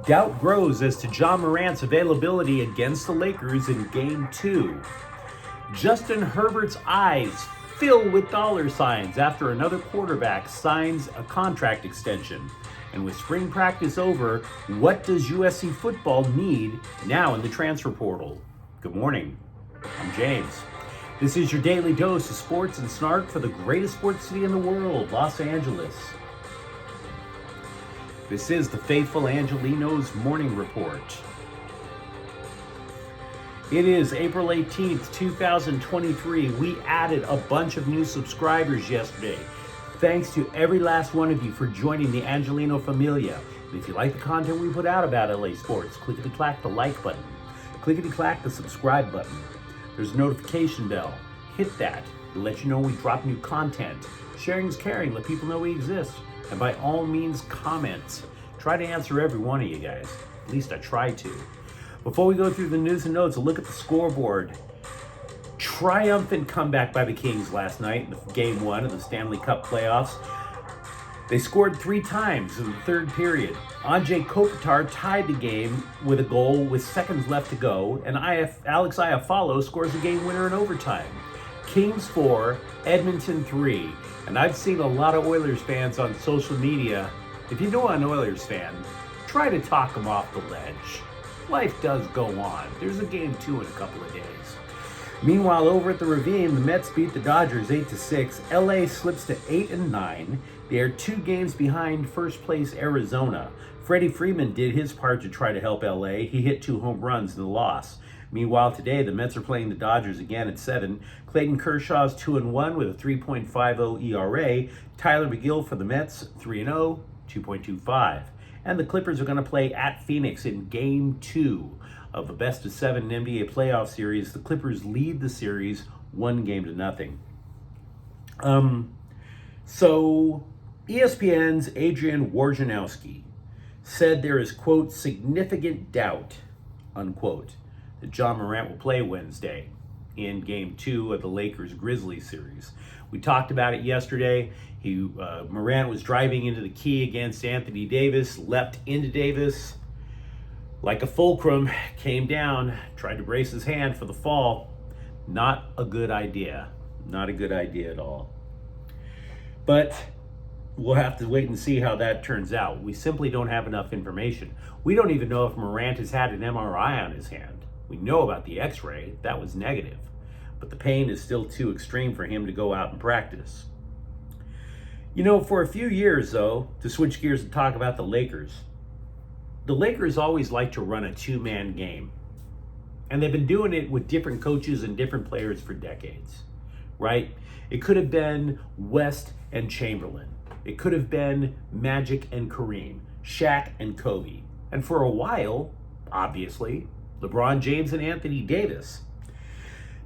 Doubt grows as to Ja Morant's availability against the Lakers in Game 2. Justin Herbert's eyes fill with dollar signs after another quarterback signs a contract extension. And with spring practice over, what does USC football need now in the transfer portal? Good morning. I'm James. This is your daily dose of sports and snark for the greatest sports city in the world, Los Angeles. This is the faithful Angelenos Morning Report. It is April 18th, 2023. We added a bunch of new subscribers yesterday. Thanks to every last one of you for joining the Angelino familia. And if you like the content we put out about LA sports, clickety-clack the like button. Clickety-clack the subscribe button. There's a notification bell. Hit that. It'll let you know when we drop new content. Sharing is caring. Let people know we exist. And by all means, comment. Try to answer every one of you guys. At least I try to. Before we go through the news and notes, a look at the scoreboard. Triumphant comeback by the Kings last night in Game 1 of the Stanley Cup playoffs. They scored 3 times in the third period. Anze Kopitar tied the game with a goal with seconds left to go, and Alex Iafallo scores a game winner in overtime. Kings 4, Edmonton 3. And I've seen a lot of Oilers fans on social media. If you know an Oilers fan, try to talk them off the ledge. Life does go on. There's a Game 2 in a couple of days. Meanwhile, over at the Ravine, the Mets beat the Dodgers 8-6. LA slips to 8-9. They are 2 games behind first place Arizona. Freddie Freeman did his part to try to help LA. He hit 2 home runs in the loss. Meanwhile, today, the Mets are playing the Dodgers again at 7. Clayton Kershaw's 2-1 with a 3.50 ERA. Tyler McGill for the Mets, 3-0, 2.25. And the Clippers are going to play at Phoenix in Game 2 of the best of 7 NBA playoff series. The Clippers lead the series 1-0. So ESPN's Adrian Wojnarowski said there is, quote, significant doubt, unquote, that Ja Morant will play Wednesday in Game 2 of the Lakers-Grizzlies series. We talked about it yesterday. Morant was driving into the key against Anthony Davis, leapt into Davis like a fulcrum, came down, tried to brace his hand for the fall. Not a good idea. Not a good idea at all. But we'll have to wait and see how that turns out. We simply don't have enough information. We don't even know if Morant has had an MRI on his hand. We know about the x-ray. That was negative. But the pain is still too extreme for him to go out and practice. You know, for a few years, though, to switch gears and talk about the Lakers always like to run a 2-man game. And they've been doing it with different coaches and different players for decades, right? It could have been West and Chamberlain. It could have been Magic and Kareem, Shaq and Kobe. And for a while, obviously, LeBron James and Anthony Davis.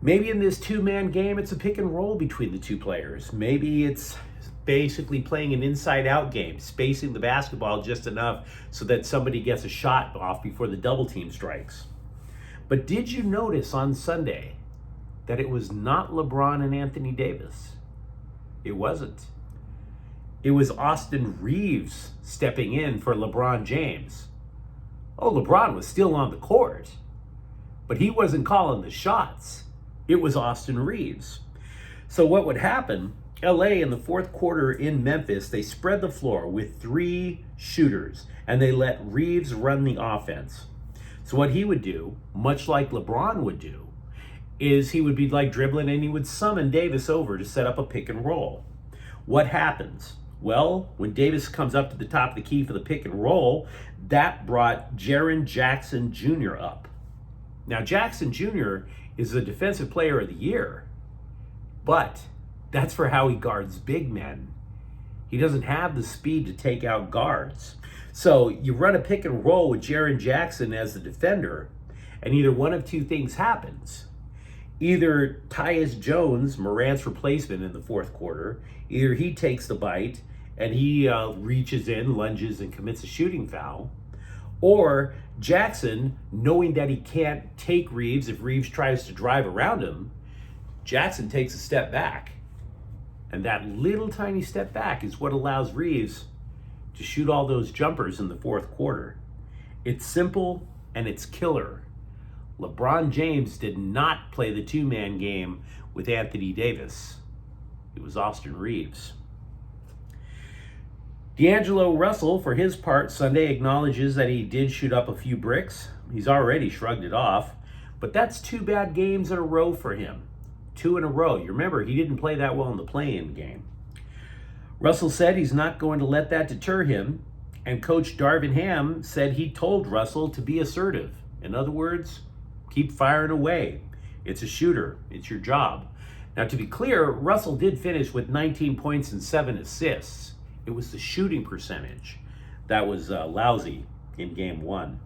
Maybe in this 2-man game, it's a pick and roll between the 2 players. Maybe it's basically playing an inside-out game, spacing the basketball just enough so that somebody gets a shot off before the double team strikes. But did you notice on Sunday that it was not LeBron and Anthony Davis? It wasn't. It was Austin Reeves stepping in for LeBron James. Oh, LeBron was still on the court, but he wasn't calling the shots. It was Austin Reeves. So what would happen, LA in the fourth quarter in Memphis, they spread the floor with 3 shooters, and they let Reeves run the offense. So what he would do, much like LeBron would do, is he would be like dribbling and he would summon Davis over to set up a pick and roll. What happens? Well, when Davis comes up to the top of the key for the pick and roll, that brought Jaren Jackson Jr. up. Now, Jackson Jr. is the Defensive Player of the Year, but that's for how he guards big men. He doesn't have the speed to take out guards. So you run a pick and roll with Jaren Jackson as the defender, and either one of 2 things happens. Either Tyus Jones, Morant's replacement in the fourth quarter, either he takes the bite and he reaches in, lunges, and commits a shooting foul, or Jackson, knowing that he can't take Reeves if Reeves tries to drive around him, Jackson takes a step back. And that little tiny step back is what allows Reeves to shoot all those jumpers in the fourth quarter. It's simple and it's killer. LeBron James did not play the two-man game with Anthony Davis. It was Austin Reeves. D'Angelo Russell, for his part, Sunday acknowledges that he did shoot up a few bricks. He's already shrugged it off, but that's 2 bad games in a row for him. 2 in a row. You remember, he didn't play that well in the play-in game. Russell said he's not going to let that deter him, and Coach Darvin Ham said he told Russell to be assertive. In other words, keep firing away. It's a shooter. It's your job. Now, to be clear, Russell did finish with 19 points and 7 assists. It was the shooting percentage that was lousy in game 1.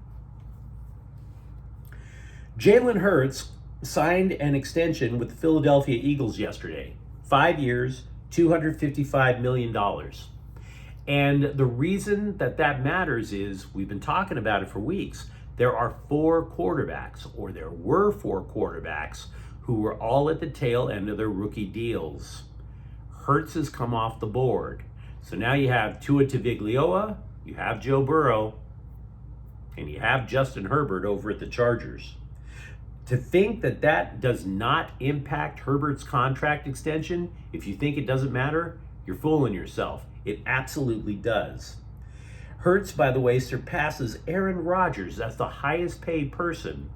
Jalen Hurts signed an extension with the Philadelphia Eagles yesterday. 5 years, $255 million. And the reason that matters is, we've been talking about it for weeks, there are 4 quarterbacks, or there were 4 quarterbacks, who were all at the tail end of their rookie deals. Hurts has come off the board. So now you have Tua Tagovailoa, you have Joe Burrow, and you have Justin Herbert over at the Chargers. To think that does not impact Herbert's contract extension, if you think it doesn't matter, you're fooling yourself. It absolutely does. Hurts, by the way, surpasses Aaron Rodgers as the highest paid person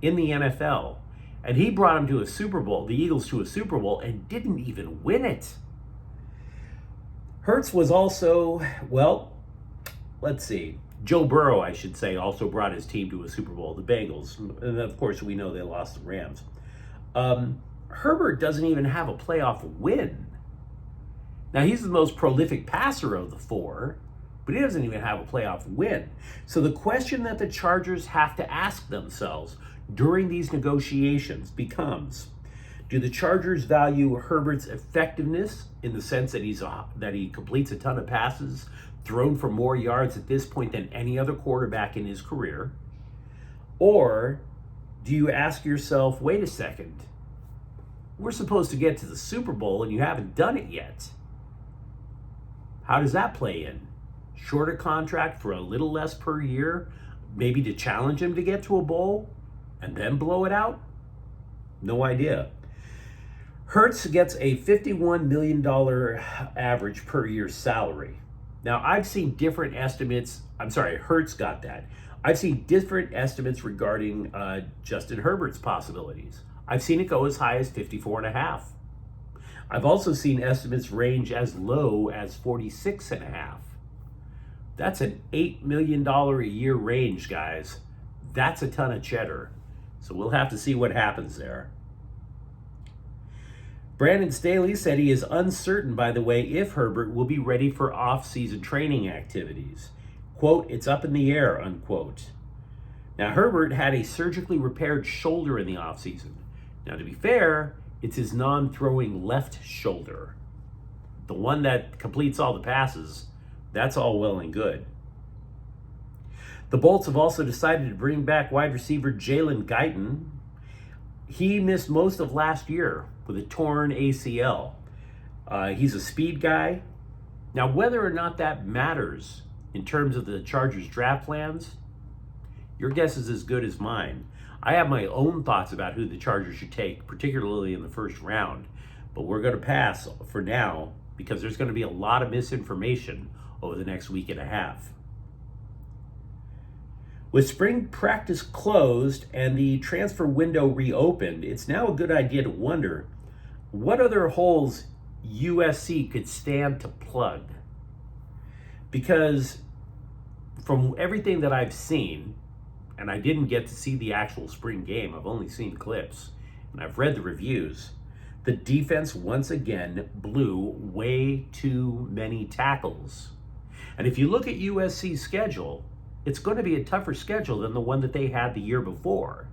in the NFL. And he brought him to a Super Bowl, the Eagles to a Super Bowl, and didn't even win it. Hurts was also, well, let's see, Joe Burrow, I should say, also brought his team to a Super Bowl, the Bengals. And of course, we know they lost the Rams. Herbert doesn't even have a playoff win. Now, he's the most prolific passer of the 4, but he doesn't even have a playoff win. So the question that the Chargers have to ask themselves during these negotiations becomes, do the Chargers value Herbert's effectiveness in the sense that he completes a ton of passes, thrown for more yards at this point than any other quarterback in his career? Or do you ask yourself, wait a second, we're supposed to get to the Super Bowl and you haven't done it yet? How does that play in? Shorter contract for a little less per year, maybe to challenge him to get to a bowl and then blow it out? No idea. Hurts gets a $51 million average per year salary. Now, I've seen different estimates. Hurts got that. I've seen different estimates regarding Justin Herbert's possibilities. I've seen it go as high as 54.5. I've also seen estimates range as low as 46.5. That's an $8 million a year range, guys. That's a ton of cheddar. So we'll have to see what happens there. Brandon Staley said he is uncertain, by the way, if Herbert will be ready for off-season training activities. Quote, it's up in the air, unquote. Now, Herbert had a surgically repaired shoulder in the offseason. Now, to be fair, it's his non-throwing left shoulder. The one that completes all the passes, that's all well and good. The Bolts have also decided to bring back wide receiver Jalen Guyton. He missed most of last year with a torn ACL. He's a speed guy. Now, whether or not that matters in terms of the Chargers draft plans, your guess is as good as mine. I have my own thoughts about who the Chargers should take, particularly in the first round, but we're going to pass for now because there's going to be a lot of misinformation over the next week and a half. With spring practice closed and the transfer window reopened, it's now a good idea to wonder what other holes USC could stand to plug. Because from everything that I've seen, and I didn't get to see the actual spring game, I've only seen clips, and I've read the reviews, the defense once again blew way too many tackles. And if you look at USC's schedule, it's going to be a tougher schedule than the one that they had the year before.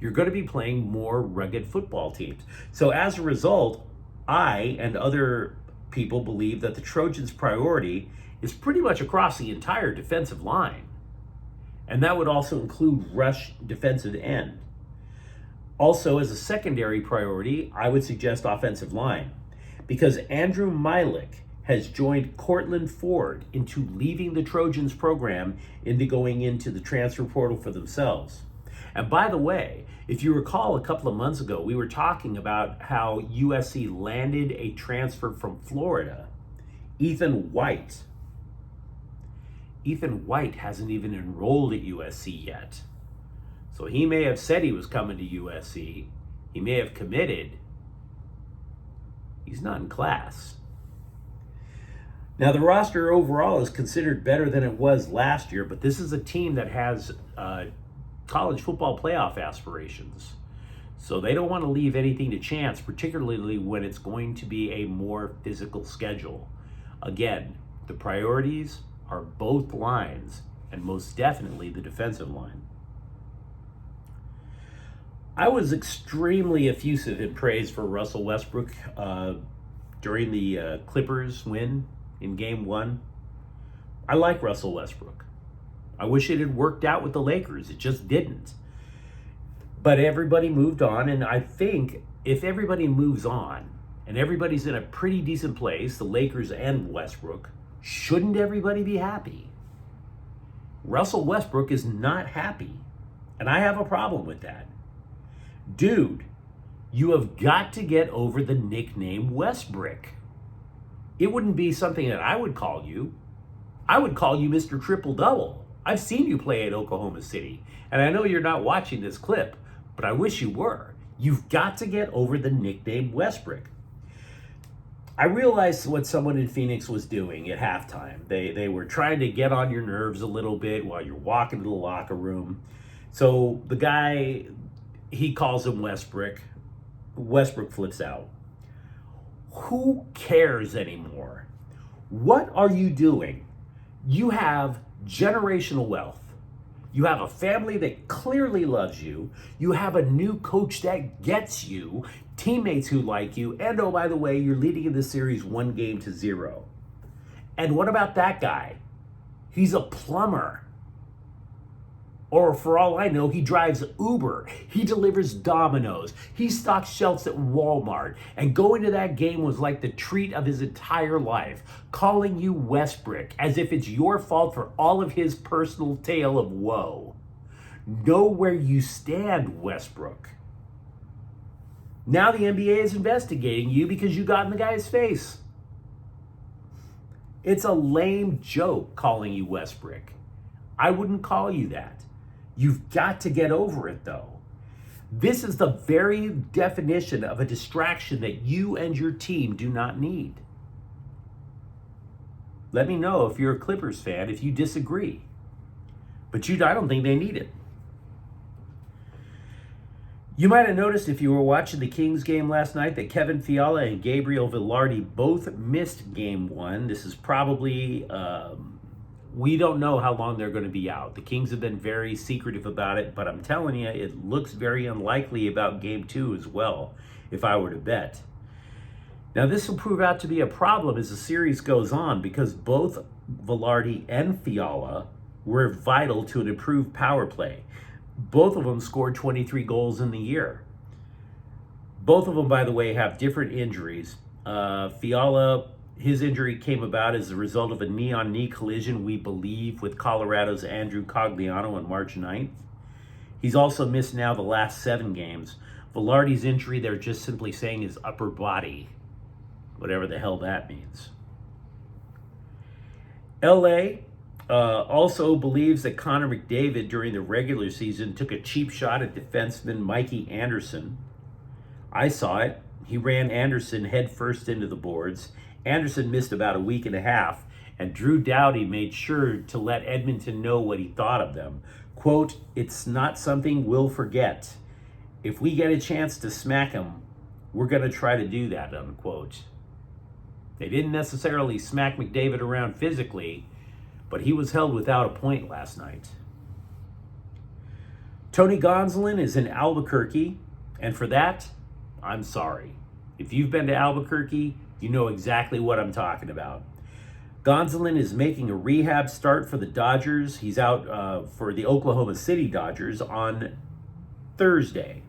You're going to be playing more rugged football teams. So as a result, I and other people believe that the Trojans' priority is pretty much across the entire defensive line. And that would also include rush defensive end. Also, as a secondary priority, I would suggest offensive line, because Andrew Milik has joined Cortland Ford into leaving the Trojans program into going into the transfer portal for themselves. And by the way, if you recall a couple of months ago, we were talking about how USC landed a transfer from Florida, Ethan White. Ethan White hasn't even enrolled at USC yet. So he may have said he was coming to USC. He may have committed. He's not in class. Now, the roster overall is considered better than it was last year, but this is a team that has college football playoff aspirations. So they don't want to leave anything to chance, particularly when it's going to be a more physical schedule. Again, the priorities are both lines, and most definitely the defensive line. I was extremely effusive in praise for Russell Westbrook during the Clippers win in Game 1. I like Russell Westbrook. I wish it had worked out with the Lakers. It just didn't. But everybody moved on, and I think if everybody moves on and everybody's in a pretty decent place, the Lakers and Westbrook, shouldn't everybody be happy? Russell Westbrook is not happy, and I have a problem with that. Dude, you have got to get over the nickname Westbrick. It wouldn't be something that I would call you. I would call you Mr. Triple Double. I've seen you play at Oklahoma City, and I know you're not watching this clip, but I wish you were. You've got to get over the nickname Westbrick. I realized what someone in Phoenix was doing at halftime. They were trying to get on your nerves a little bit while you're walking to the locker room. So the guy, he calls him Westbrick. Westbrook flips out. Who cares anymore? What are you doing? You have generational wealth. You have a family that clearly loves you. You have a new coach that gets you, teammates who like you, and oh, by the way, you're leading in this series 1-0. And what about that guy? He's a plumber. Or for all I know, he drives Uber. He delivers Domino's. He stocks shelves at Walmart. And going to that game was like the treat of his entire life. Calling you Westbrick as if it's your fault for all of his personal tale of woe. Know where you stand, Westbrook. Now the NBA is investigating you because you got in the guy's face. It's a lame joke calling you Westbrick. I wouldn't call you that. You've got to get over it, though. This is the very definition of a distraction that you and your team do not need. Let me know if you're a Clippers fan, if you disagree. But I don't think they need it. You might have noticed if you were watching the Kings game last night that Kevin Fiala and Gabriel Velarde both missed Game 1. This is probably... we don't know how long they're going to be out. The Kings have been very secretive about it, but I'm telling you, it looks very unlikely about Game 2 as well, if I were to bet. Now, this will prove out to be a problem as the series goes on because both Velarde and Fiala were vital to an improved power play. Both of them scored 23 goals in the year. Both of them, by the way, have different injuries. Fiala... His injury came about as a result of a knee-on-knee collision, we believe, with Colorado's Andrew Cogliano on March 9th. He's also missed now the last 7 games. Velarde's injury, they're just simply saying his upper body, whatever the hell that means. LA also believes that Connor McDavid during the regular season took a cheap shot at defenseman Mikey Anderson. I saw it. He ran Anderson headfirst into the boards. Anderson missed about a week and a half, and Drew Doughty made sure to let Edmonton know what he thought of them. Quote, "It's not something we'll forget. If we get a chance to smack him, we're going to try to do that," unquote. They didn't necessarily smack McDavid around physically, but he was held without a point last night. Tony Gonsolin is in Albuquerque, and for that, I'm sorry. If you've been to Albuquerque, you know exactly what I'm talking about. Gonsolin is making a rehab start for the Dodgers. He's out for the Oklahoma City Dodgers on Thursday.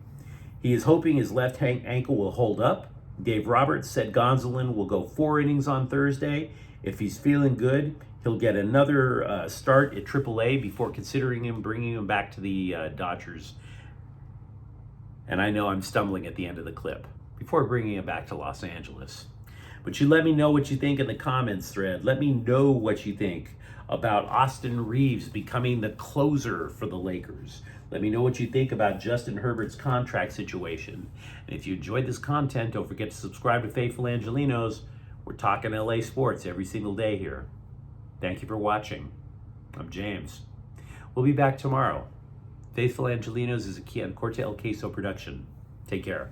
He is hoping his left ankle will hold up. Dave Roberts said Gonsolin will go 4 innings on Thursday. If he's feeling good, he'll get another start at AAA before considering bringing him back to the Dodgers. And I know I'm stumbling at the end of the clip. Before bringing him back to Los Angeles. But you let me know what you think in the comments thread. Let me know what you think about Austin Reeves becoming the closer for the Lakers. Let me know what you think about Justin Herbert's contract situation. And if you enjoyed this content, don't forget to subscribe to Faithful Angelenos. We're talking LA sports every single day here. Thank you for watching. I'm James. We'll be back tomorrow. Faithful Angelenos is a Corte El Queso production. Take care.